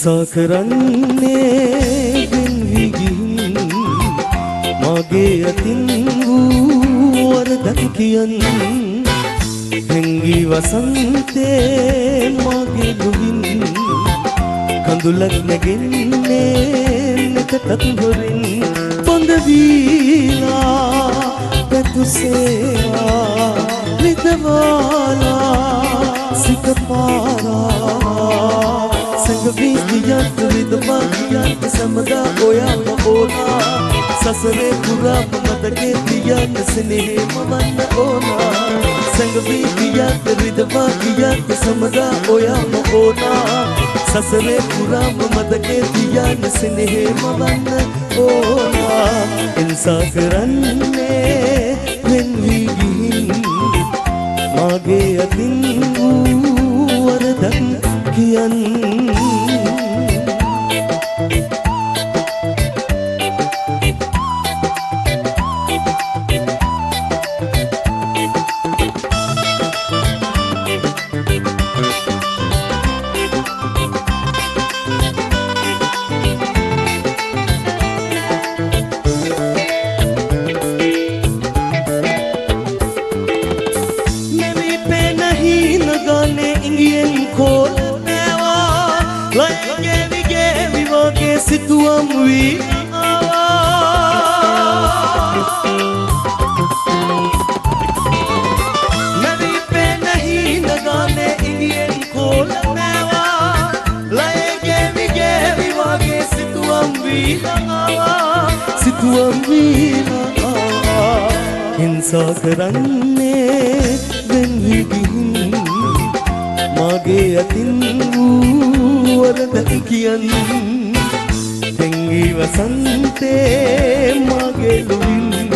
හිංසා කරන්නේ වෙන්වී ගිහින් මගේ අතින් වූ වරදක් කියන් හැංගී වසන්තේ මගේ දුවින් කඳුලක් නැගෙන්නේ නැකතත් හොරින් බොඳ වීලා පැතුසේවා විදවාලා සිත පාරා संगवी दियत विदवागियत समदा ओया ओना ससरे पूरा मदके दियत स्नेह मवन ओना संगवी दियत विदवागियत समदा ओया ओना ससरे पूरा मदके दियत स्नेह मवन ओना इंसाफ करने वेन्वी गिहिन मागे अतिन वरदन कियन situam wi nabi pe nahi lagane indian khol mewa laye ge wage situam wi hinsa karanne venvi gihin mage atin waradak kiyan වසන්තේ මගේ ලුවින්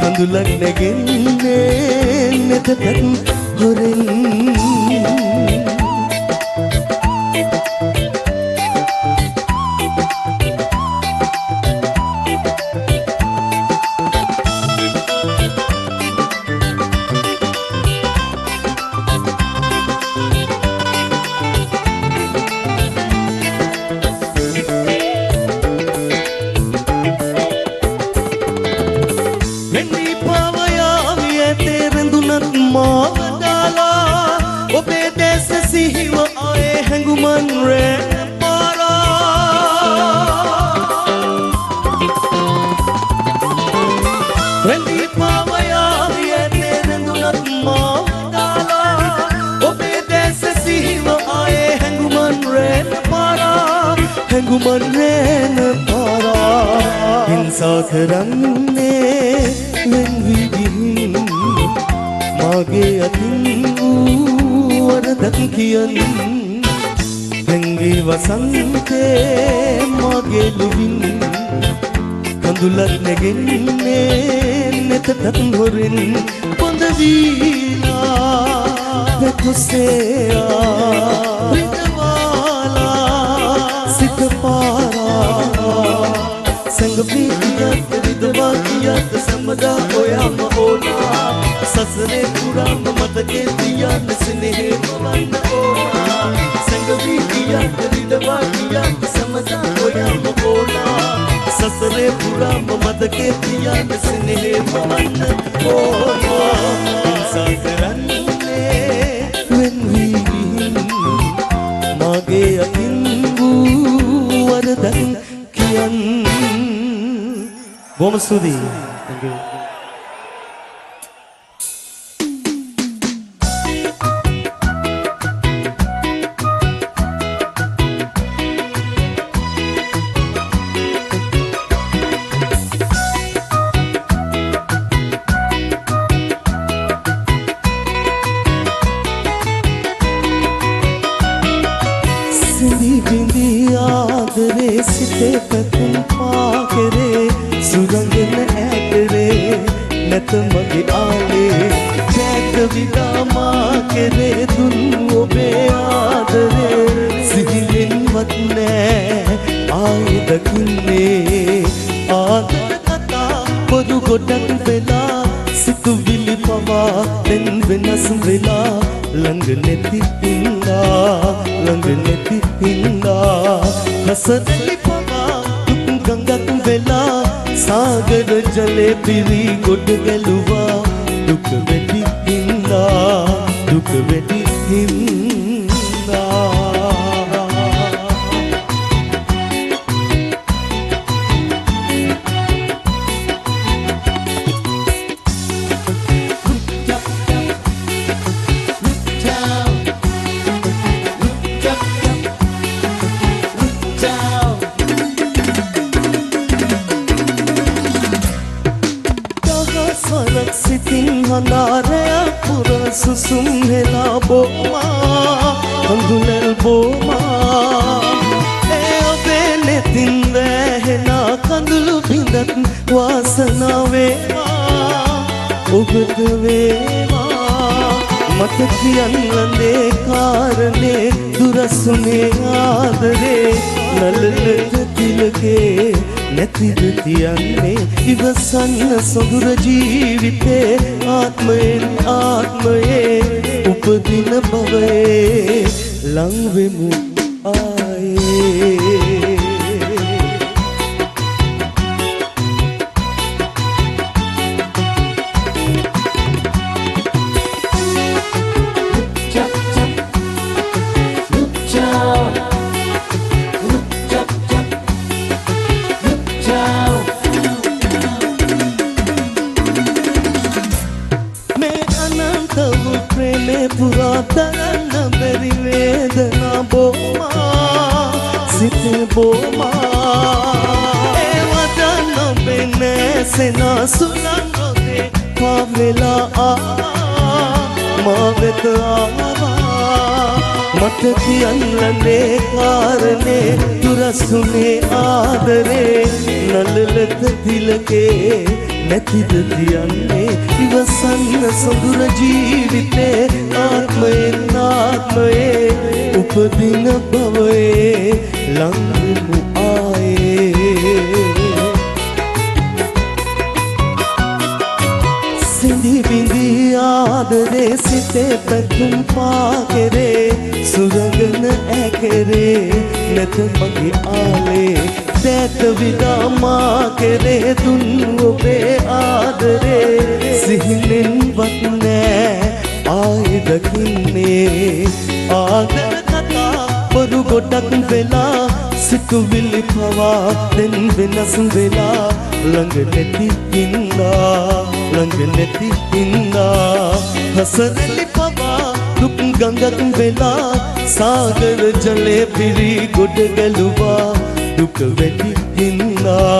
කඳුලක් නැගෙන්නේ නැතත් හොරෙන් Henguman rena para hinsa karane venvi gihin mage atin waradak kiyan hengi vasante mage luvin kandulak negenne netat horin pondavila betuseya Sangvi दियत विदवागियत समदा ओया ओना ससरे पूरा मदके दियत स्नेह मवन ओना संगवी दियत विदवागियत समदा ओया ओना ससरे पूरा मदके दियत स्नेह मवन ओना इंसा करने वेन्वी मागे अतिन वरदन कियन Bom studi. Thank you. Sindi bindi aadre site patun paakre सुरंगन ऐकरे नत मगे आले जैत विदा माँ के रे दुनु बे आदरे सिहिलिन मतने आए दकिन्ने आदर कथा पदु गोटक बेला सितु विली पवा तेन विनस वेला लंग नेति इंदा හසරලි පවා දුක් ගඟක් වෙලා සාගර ජලේ පිරි ගොඩ ගැලුවා දුක වැඩි හින්දා දුක වැඩි හින්දා Handaraya pura susum hela boma Kandulel boma Eo bene tinve hena kandulu bindat Wasana vema Ugat vema Matakiyan lande karane Durasune aadare Nalalata tilake නැතිද තියන්නේ ඉවසන්න සොඳුර ජීවිතේ ආත්මයෙන් ආත්මයේ උපදින භවයේ ලං වෙමු ආයේ Puratana beri vedana boma site boma ewadana bene sena sulangode pavela maveta ava matkiyan lane karane durasune aadare nalalata tilake නැතිද තියන්නේ ඉවසන්න සොඳුර ජීවිතේ ආත්මයෙන් ආත්මයේ උපදින භවයේ ලං වෙමු ආයේ සිඳි බිඳි ආදරේ සිතේ පැතුම් පාකරේ සුරඟන ඇකරේ නැත මගේ ආලේ දැත විදා මා කෙරේ දුන් ඔබේ ආදරේ සිහිනෙන්වත් නෑ ආයෙ දකින්නේ ආදර කතා බොරු ගොඩක් වෙලා සිතුවිලි පවා දැන් වෙනස් වෙලා ළඟ නැති හින්දා හසරලි පවා දුක් ගඟක් වෙලා සාගර ජලේ පිරි ගොඩ ගැලුවා දුක වැඩි හින්දා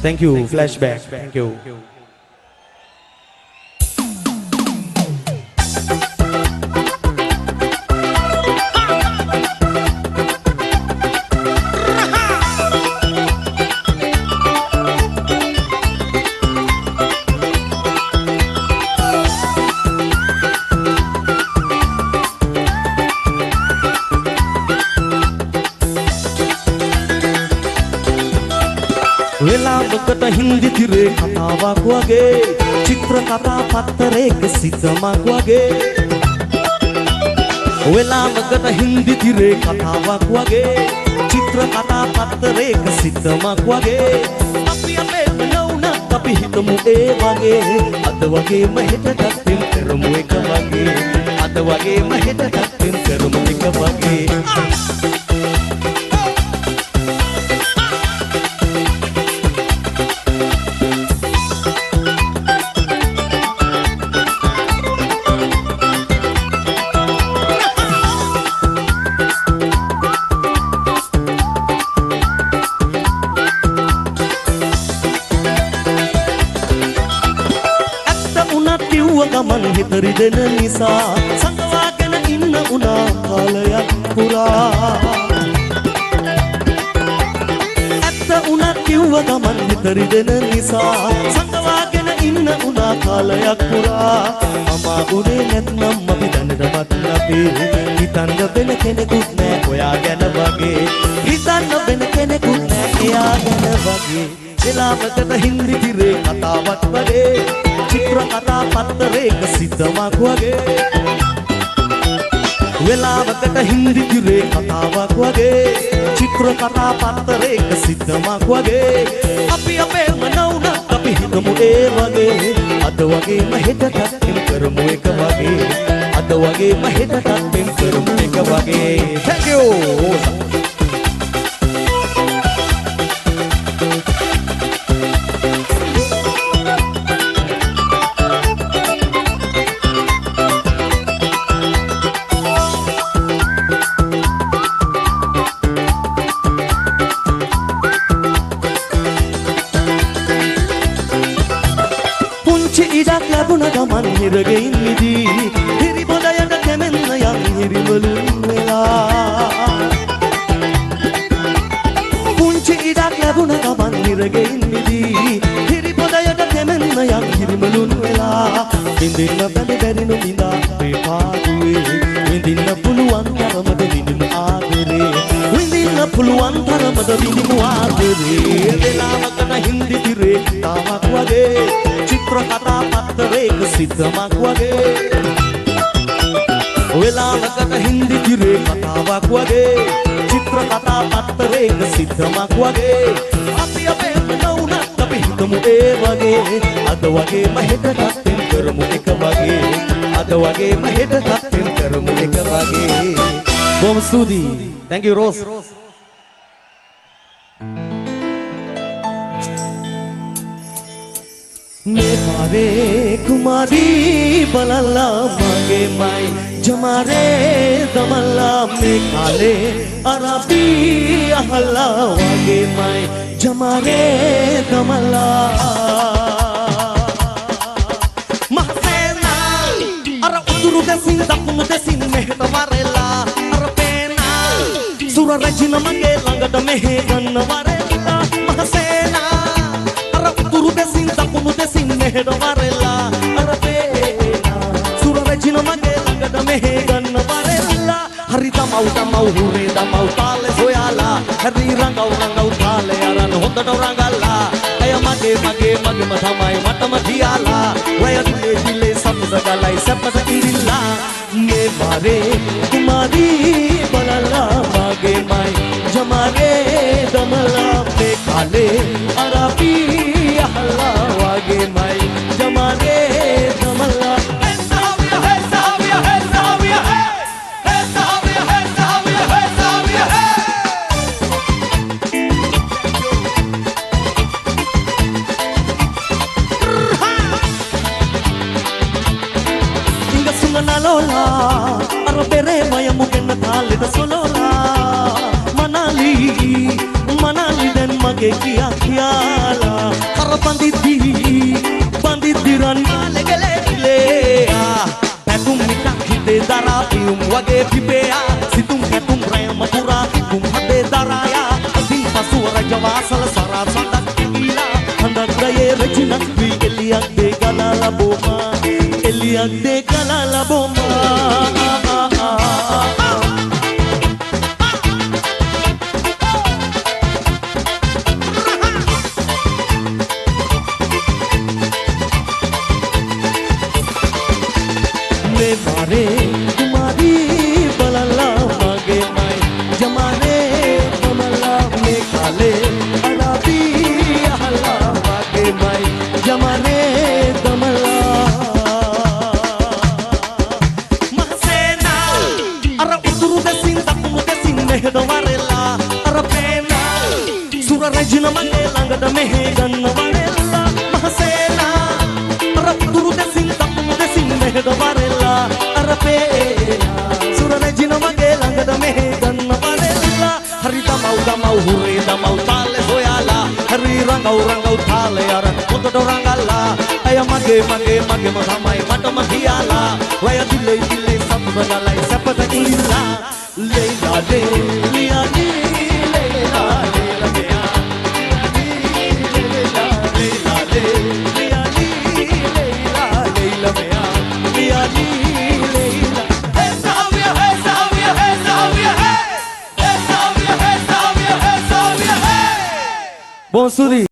Thank you flashback thank you වෙලාවකට හින්දි තිරේ කතාවක් වගේ චිත්‍ර කතා පත්තරයක සිතමක් වගේ වෙලාවකට හින්දි තිරේ කතාවක් වගේ චිත්‍ර කතා පත්තරයක සිතමක් වගේ අපි අපේ නොවුනත් අපි හිතමු ඒ වගේ අද වගේම හෙටටත් පින් කරමු එක වගේ අද වගේම හෙටටත් පින් කරමු එක වගේ ගමන් හිතරි දෙන නිසා සංගවාගෙන ඉන්න උනා කාලයක් පුරා ඇත්ත උනත් කිව්ව ගමන් හිතරි දෙන නිසා සංගවාගෙන ඉන්න උනා කාලයක් පුරා අමා උනේ නැත්නම් අපි දැනටමත් නැතේ හිතන්න වෙන කෙනෙකුත් නෑ ඔයා ගැන වගේ හිතන්න වෙන කෙනෙකුත් නෑ එයා ගැන වගේ වෙලාවකට හින්දි තිරේ කතාවක් වගේ චිත්‍ර කතා පත්තරයක සිතමක් වගේ වෙලාවකට හින්දි තිරේ කතාවක් වගේ චිත්‍ර කතා පත්තරයක සිතමක් වගේ අපි අපේම නවුනත් අපි හිතමු ඒ වගේ අද වගේම හෙටටත් එම් කරමු එක වගේ අද වගේම හෙටටත් එම් කරමු එක වගේ thank you ඉඩක් ලැබුණ ගමන් හිරගෙයින් මිදී හිරි බොඩයට කැමෙන්න යම් හිරිවලුන් වෙලා පුංචි ඉඩක් ලැබුණ ගමන් හිරගෙයින් මිදී හිරි බොඩයට කැමෙන්න යම් හිරිවලුන් වෙලා විඳින්න බැරි බැරි නොවිඳා අපේ පාඩුවේ විඳින්න පුළුවන් තරමට විඳිමු ආදරේ විඳින්න පුළුවන් තරමට විඳිමු ආදරේ වෙලාවකට හින්දි තිරේ තාමක් වගේ චිත්‍ර කතා පත්තරයක සිතමක් වගේ වෙලාවකට හින්දි තිරේ කතාවක් වගේ චිත්‍ර කතා පත්තරයක සිතමක් වගේ අපි අපේම නවුනත් අපි හිතමු ඒ වගේ අද වගේම හෙටටත් එම් කරමු එක වගේ අද වගේම හෙටටත් එම් කරමු එක වගේ බොහොම ස්තුතියි thank you Rose මේ පාරේ කුමාරී බලලා මගේ මයි ජමාරේ දමලා මේ කාලේ අරබී අහලා වගේ මයි ජමාරේ දමලා මහසේනා අර උතුරු දෙසින් දකුණු දෙසින් මෙහෙට වරෙලා අර පේනා සුර රජින මගේ ළඟට මෙහෙ ගන්න වරෙලා මහසේනා අර උතුරු දෙසින් දකුණු දෙසින් මෙහෙට වරෙලා අර පේනා සුර රජින මගේ ළඟට මෙහෙ ගන්න වරෙලා හරි තමව් හුරේ තමව් තාලේ සොයාලා හරි රංගව් තාලේ අරන් හොඳට රංගලා අය මගේ තමයි මටම තියාලා වය දිලේ සම්පත ගලයි සම්පත ඉරිලා මේ මාරේ කුමාරී බලලා මගේ මයි ජමාරේ දමලා මේ කාලේ අරබී අහලා වගේ මයි ජමාරේ දමලා Lola, arabere maya mugen thale da solola, manali den mage kiya khiyala, banditi ran male gele le, petum mita khite dara pium wage pipea, situm petum raya matura kum hade daraya, adin pasura jawasal sara sandak kila, handak daye rejinak vi eliyak de galala boma. Eliak de kalala bomba me mare tumari balala mage mai jamane kamala me kale arabi ahla mage mai jamane damala මෙහෙද වරෙලා අර පේනා සුර රජින මගේ ළඟට මෙහෙ ගන්න වරෙලා මහසේනා අර පුරු දෙසින් දකුණු දෙසින් මෙහෙද වරෙලා අර පේනා සුර රජින මගේ ළඟට මෙහෙ ගන්න වරෙලා හරි තමව් හුරේ තමව් තාලේ හොයාලා හරි රංගව් තාලේ අර හොඳට රංගලා අය මගේ තමයි මටම තියාලා වය දිලේ සම්පත ගලයි සපත ඉරිලා Leila Leila Leila Bom Suri